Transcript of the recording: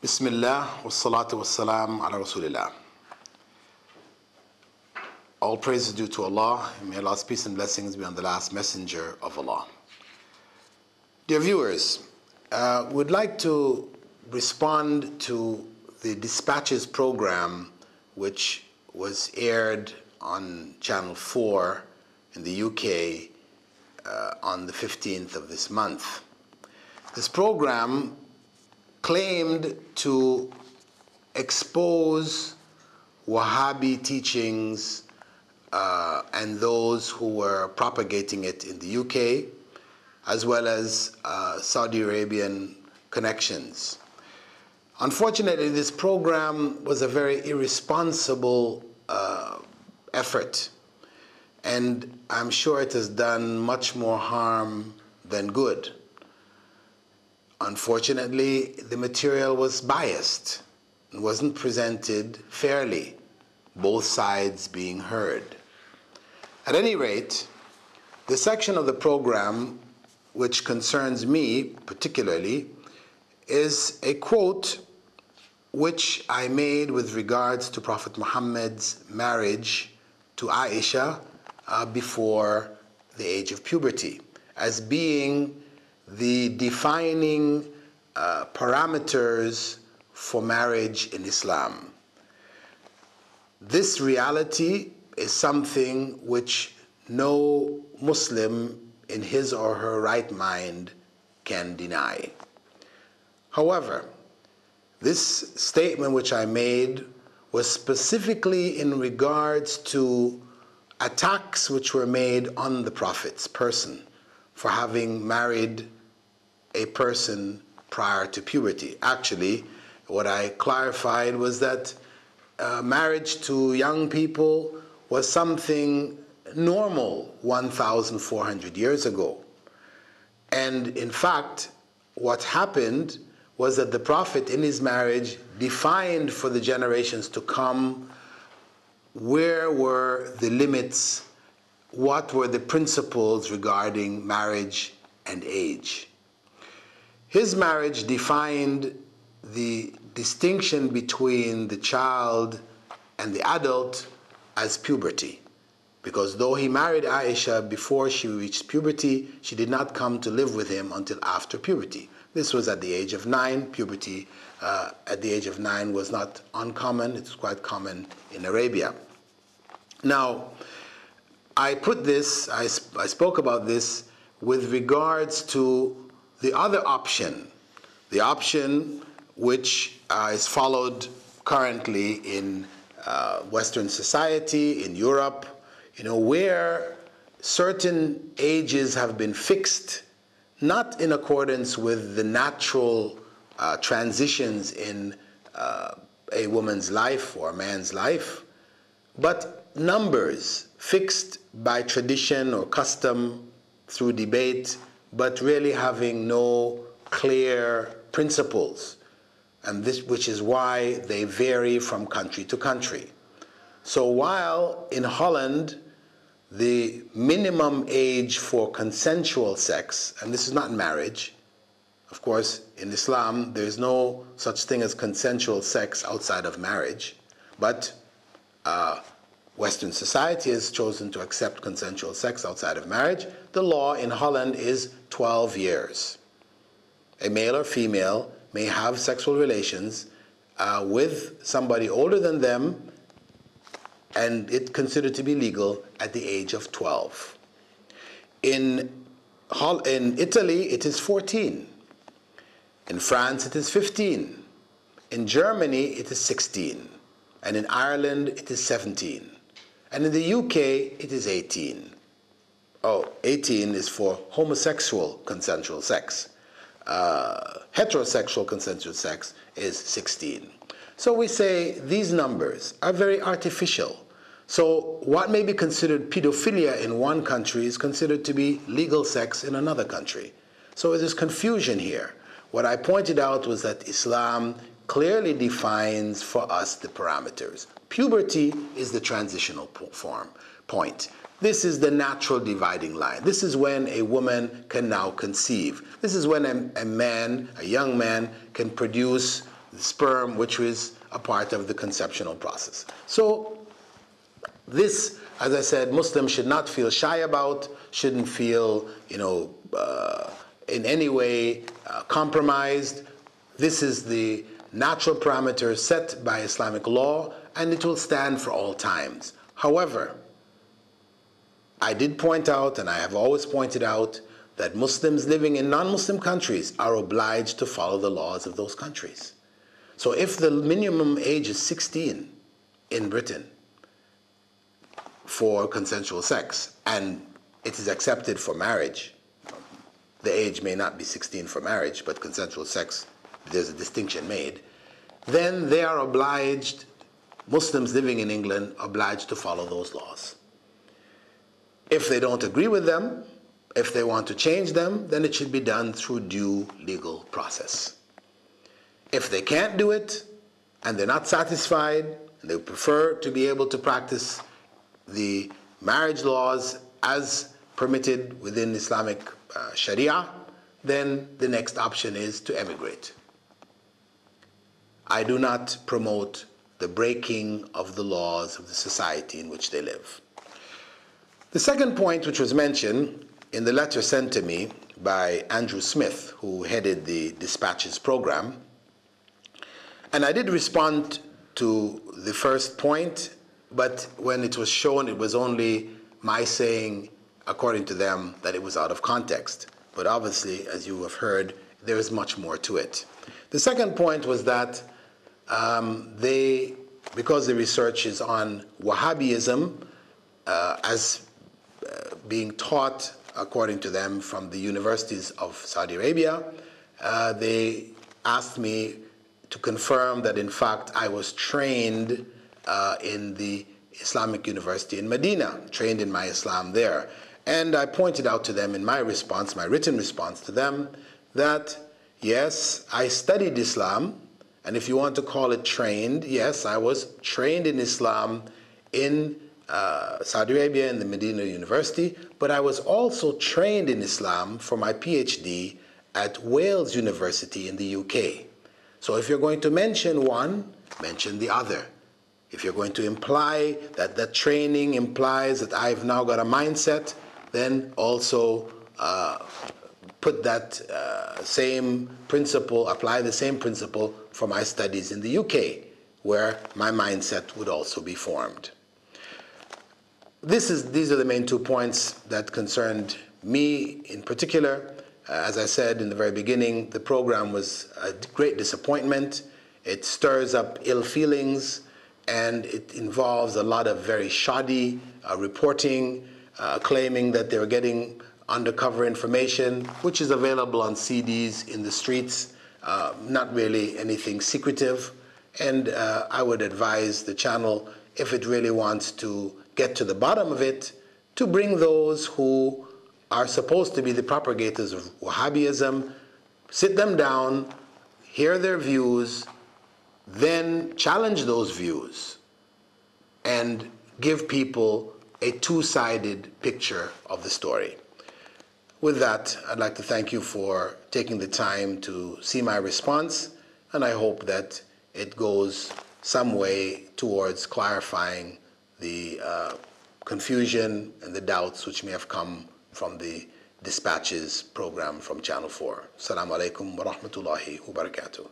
Bismillah, wassalatu wassalam ala Rasulillah. All praise is due to Allah, and may Allah's peace and blessings be on the last messenger of Allah. Dear viewers, we'd like to respond to the Dispatches program which was aired on Channel 4 in the UK on the 15th of this month. This program claimed to expose Wahhabi teachings and those who were propagating it in the UK, as well as Saudi Arabian connections. Unfortunately, this program was a very irresponsible effort, and I'm sure it has done much more harm than good. Unfortunately, the material was biased and wasn't presented fairly, both sides being heard. At any rate, the section of the program which concerns me particularly is a quote which I made with regards to Prophet Muhammad's marriage to Aisha before the age of puberty, as being the defining parameters for marriage in Islam. This reality is something which no Muslim in his or her right mind can deny. However, this statement which I made was specifically in regards to attacks which were made on the Prophet's person for having married a person prior to puberty. Actually, what I clarified was that marriage to young people was something normal 1,400 years ago. And in fact, what happened was that the Prophet in his marriage defined for the generations to come where were the limits, what were the principles regarding marriage and age. His marriage defined the distinction between the child and the adult as puberty, because though he married Aisha before she reached puberty, she did not come to live with him until after puberty. This was at the age of 9. Puberty at the age of 9 was not uncommon. It was quite common in Arabia. Now, I spoke about this with regards to the other option, the option which is followed currently in Western society, in Europe, where certain ages have been fixed, not in accordance with the natural transitions in a woman's life or a man's life, but numbers fixed by tradition or custom through debate, but really having no clear principles, and which is why they vary from country to country. So while in Holland the minimum age for consensual sex, and this is not marriage, of course in Islam there is no such thing as consensual sex outside of marriage, but Western society has chosen to accept consensual sex outside of marriage. The law in Holland is 12 years. A male or female may have sexual relations with somebody older than them, and it's considered to be legal at the age of 12. In Italy, it is 14. In France, it is 15. In Germany, it is 16. And in Ireland, it is 17. And in the UK, it is 18. 18 is for homosexual consensual sex. Heterosexual consensual sex is 16. So we say these numbers are very artificial. So what may be considered pedophilia in one country is considered to be legal sex in another country. So there's confusion here. What I pointed out was that Islam clearly defines for us the parameters. Puberty is the transitional point. This is the natural dividing line. This is when a woman can now conceive. This is when a young man can produce the sperm, which is a part of the conceptional process. So this, as I said, Muslims should not feel shy about, shouldn't feel, in any way compromised. This is the natural parameter set by Islamic law, and it will stand for all times. However, I did point out, and I have always pointed out, that Muslims living in non-Muslim countries are obliged to follow the laws of those countries. So if the minimum age is 16 in Britain for consensual sex, and it is accepted for marriage, the age may not be 16 for marriage, but consensual sex, there's a distinction made, then they are obliged, Muslims living in England, obliged to follow those laws. If they don't agree with them, if they want to change them, then it should be done through due legal process. If they can't do it, and they're not satisfied, and they prefer to be able to practice the marriage laws as permitted within Islamic Sharia, then the next option is to emigrate. I do not promote the breaking of the laws of the society in which they live. The second point, which was mentioned in the letter sent to me by Andrew Smith, who headed the Dispatches program, and I did respond to the first point, but when it was shown, it was only my saying, according to them, that it was out of context. But obviously, as you have heard, there is much more to it. The second point was that because the research is on Wahhabism as being taught, according to them, from the universities of Saudi Arabia, they asked me to confirm that, in fact, I was trained in the Islamic University in Medina, trained in my Islam there. And I pointed out to them in my response, my written response to them, that yes, I studied Islam, and if you want to call it trained, yes, I was trained in Islam in Saudi Arabia in the Medina University, but I was also trained in Islam for my PhD at Wales University in the UK. So if you're going to mention one, mention the other. If you're going to imply that that training implies that I've now got a mindset, then also put that same principle, apply the same principle for my studies in the UK, where my mindset would also be formed. These are the main 2 points that concerned me in particular. As I said in the very beginning, the program was a great disappointment. It stirs up ill feelings, and it involves a lot of very shoddy reporting, claiming that they were getting undercover information, which is available on CDs in the streets, not really anything secretive. And I would advise the channel, if it really wants to get to the bottom of it, to bring those who are supposed to be the propagators of Wahhabism, sit them down, hear their views, then challenge those views and give people a two-sided picture of the story. With that, I'd like to thank you for taking the time to see my response, and I hope that it goes some way towards clarifying the confusion and the doubts which may have come from the Dispatches program from Channel 4. Assalamu alaikum wa rahmatullahi wa barakatuh.